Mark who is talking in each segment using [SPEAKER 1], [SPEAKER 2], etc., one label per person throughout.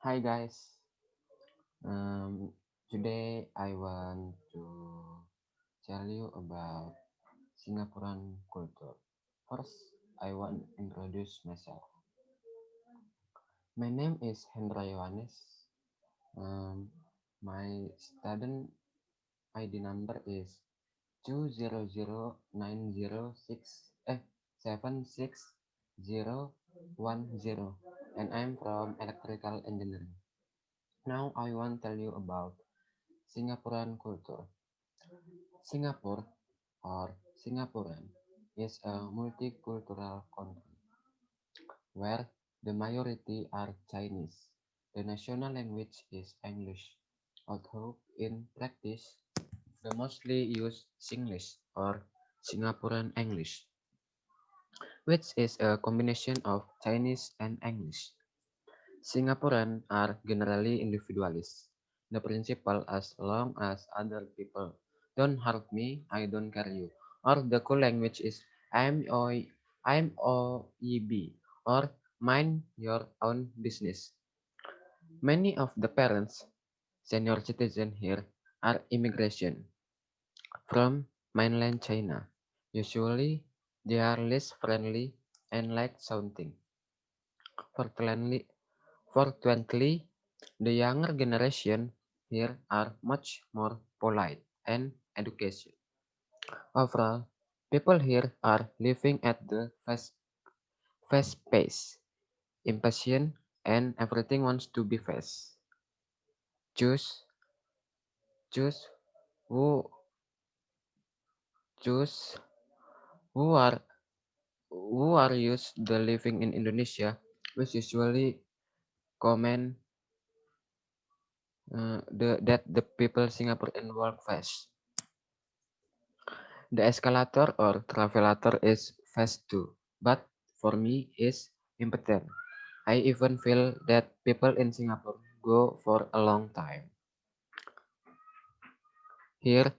[SPEAKER 1] Hi guys. Um, Today I want to tell you about Singaporean culture. First, I want to introduce myself. My name is Hendra Yohanes. Um, my student ID number is 20090676010, and I'm from electrical engineering. Now I want to tell you about Singaporean culture. Singapore or Singaporean is a multicultural country where the majority are Chinese. The national language is English, although in practice the mostly use Singlish or Singaporean English, which is a combination of Chinese and English. Singaporean are generally individualists. The principle as long as other people don't hurt me, I don't care you. Or the cool language is I'm OEB or mind your own business. Many of the parents, senior citizens here, are immigration from mainland China. Usually, they are less friendly and like shouting. Fortunately, Fortunately, the younger generation here are much more polite and educated. Overall, people here are living at the fast pace, impatient, and everything wants to be fast. Choose, choose who, choose who are used the living in Indonesia, which usually comment that the people Singapore and work fast. The escalator or travelator is fast too, but for me is impotent. I even feel that people in Singapore go for a long time. Here,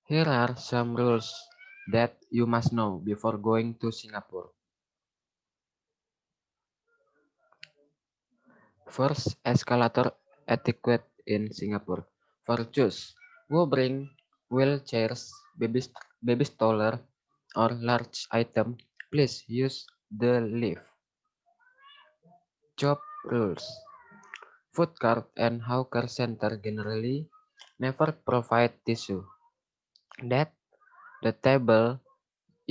[SPEAKER 1] here are some rules that you must know before going to Singapore. First, escalator etiquette in Singapore. For choose, who bring wheelchairs, baby stroller, or large item, please use the lift. Job rules. Food cart and hawker center generally never provide tissue. That the table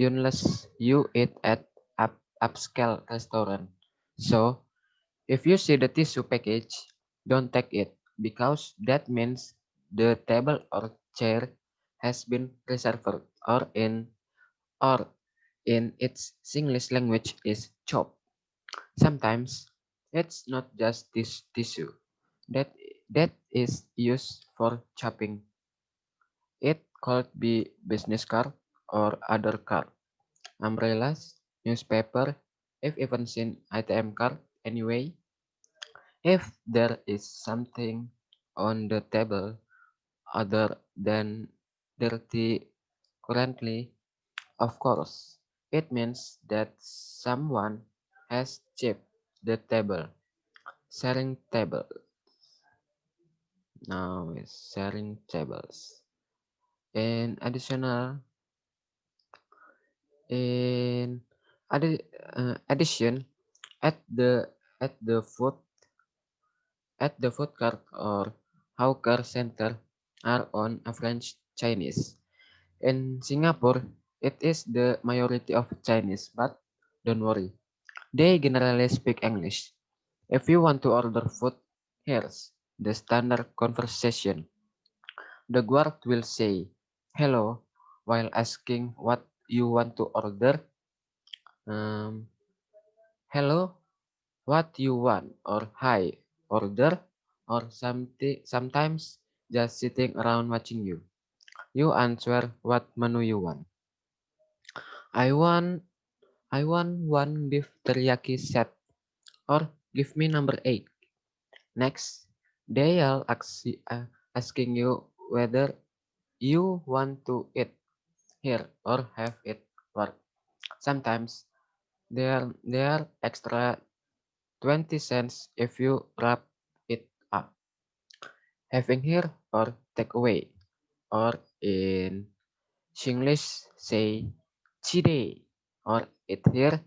[SPEAKER 1] unless you eat at upscale restaurant. So if you see the tissue package, don't take it because that means the table or chair has been reserved or in its Singlish language is chopped. Sometimes it's not just this tissue that that is used for chopping. It could be business card or other card, umbrellas, newspaper, if even seen ATM card anyway. If there is something on the table other than dirty currently, of course, it means that someone has chipped the table. Sharing table. Now is sharing tables. In additional, in addition, at the at the food cart or hawker center are on a French Chinese. In Singapore, it is the majority of Chinese, but don't worry, they generally speak English. If you want to order food, here's the standard conversation. The guard will say hello while asking what you want to order. Um, Hello, what you want, or hi, order, or something. Sometimes just sitting around watching you. You answer what menu you want. I want, I want one beef teriyaki set, or give me number 8. Next, they are asking you whether you want to eat here or have it work. Sometimes they are extra 20 cents if you wrap Having here or take away, or in Singlish say chide, or it here,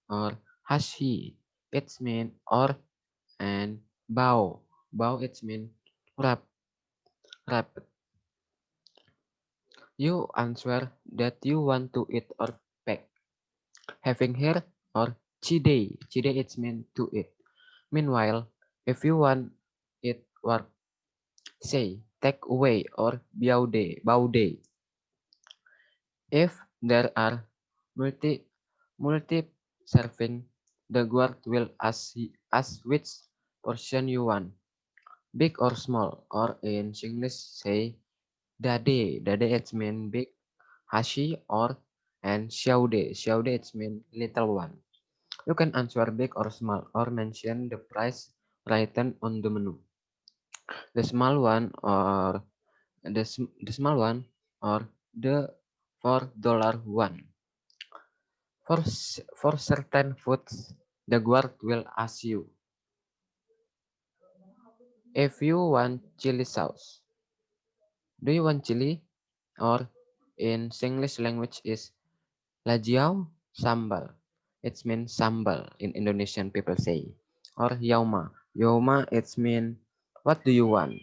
[SPEAKER 1] or hashi. It's mean or and bow. Bow it's mean rap, rap. You answer that you want to eat or pack. Having here or chide. Chide it's mean to eat. Meanwhile, if you want it or say take away or biaude, baude. If there are multi serving, the guard will ask which portion you want, big or small, or in English say dade. Dade it mean big, hashi or and xiaode. Xiaode it mean little one. You can answer big or small or mention the price written on the menu. The small one or the small one or the $4 one. For certain foods, the guard will ask you if you want chili sauce. Do you want chili? Or in Singlish language is lajiao sambal. It means sambal in Indonesian people say. Or yauma. Yauma it means what do you want?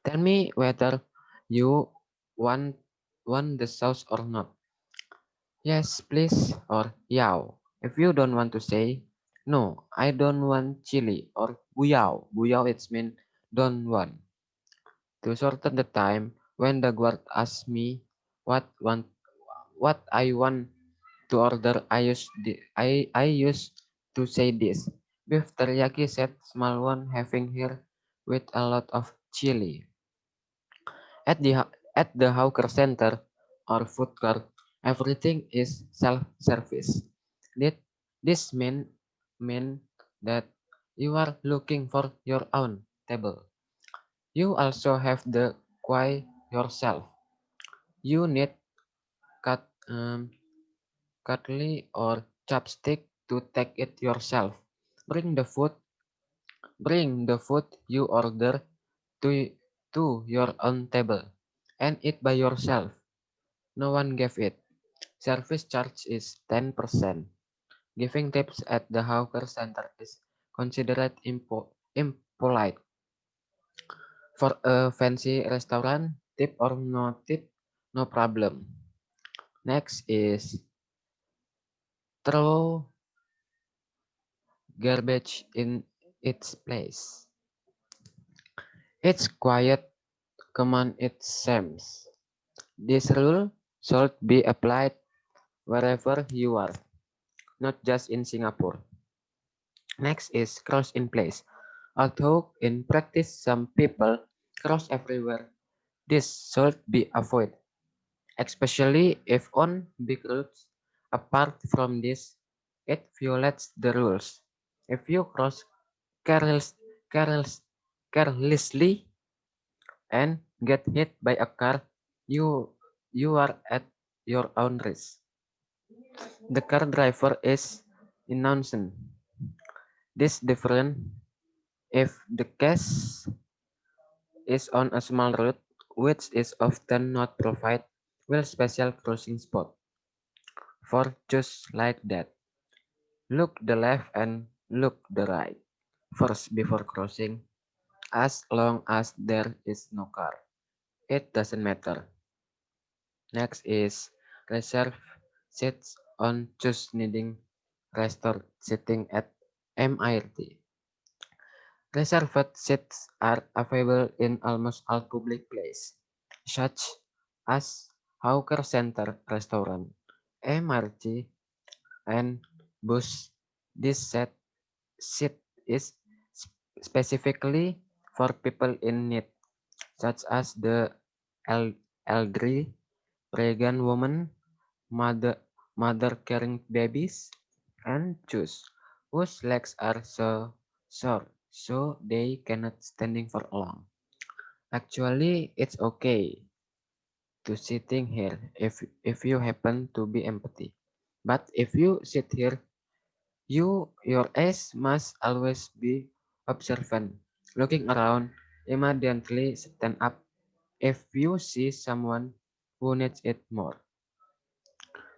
[SPEAKER 1] Tell me whether you want want the sauce or not. Yes, please, or yao. If you don't want to say, no, I don't want chili, or buyao. Buyao it's mean don't want. To shorten the time, when the guard asks me what what I want to order, I used to say this. Beef teriyaki set small one having here with a lot of chili. At the hawker center or food court, everything is self-service. Did this mean that you are looking for your own table? You also have the quay yourself. You need cut, cutlery or chopstick to take it yourself. Bring the food, bring the food you order to to your own table and eat by yourself. No one gave it. Service charge is 10%. Giving tips at the hawker center is considered impolite. For a fancy restaurant, tip or no tip, no problem. Next is throw garbage in its place. It's quiet command it seems. This rule should be applied wherever you are, not just in Singapore. Next is cross in place. Although in practice some people cross everywhere, this should be avoided, especially if on big roads. Apart from this, it violates the rules. If you cross careless, careless, carelessly and get hit by a car, you are at your own risk. The car driver is innocent. This different if the case is on a small road, which is often not provided with special crossing spot for just like that. Look the left and look the right first before crossing. As long as there is no car, it doesn't matter. Next is reserve seats on just needing restore sitting at MIRT. Reserved seats are available in almost all public places, such as hawker center, restaurant, MRT, and bus. This seat is specifically for people in need, such as the elderly, pregnant women, mother carrying babies, and Jews whose legs are so short so they cannot standing for long. Actually, it's okay to sitting here if you happen to be empty. But if you sit here, your eyes must always be observant, looking around. Immediately stand up if you see someone who needs it more.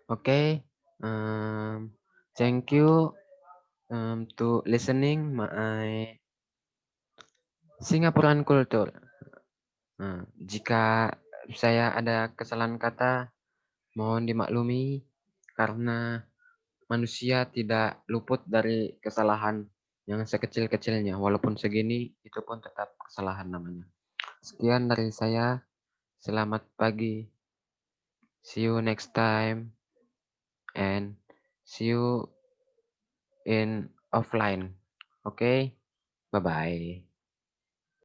[SPEAKER 1] Okay. Thank you to listening my Singaporean culture. Jika saya ada kesalahan kata, mohon dimaklumi karena manusia tidak luput dari kesalahan yang sekecil-kecilnya. Walaupun segini, itu pun tetap kesalahan namanya. Sekian dari saya. Selamat pagi. See you next time. And see you in offline. Okay? Bye-bye.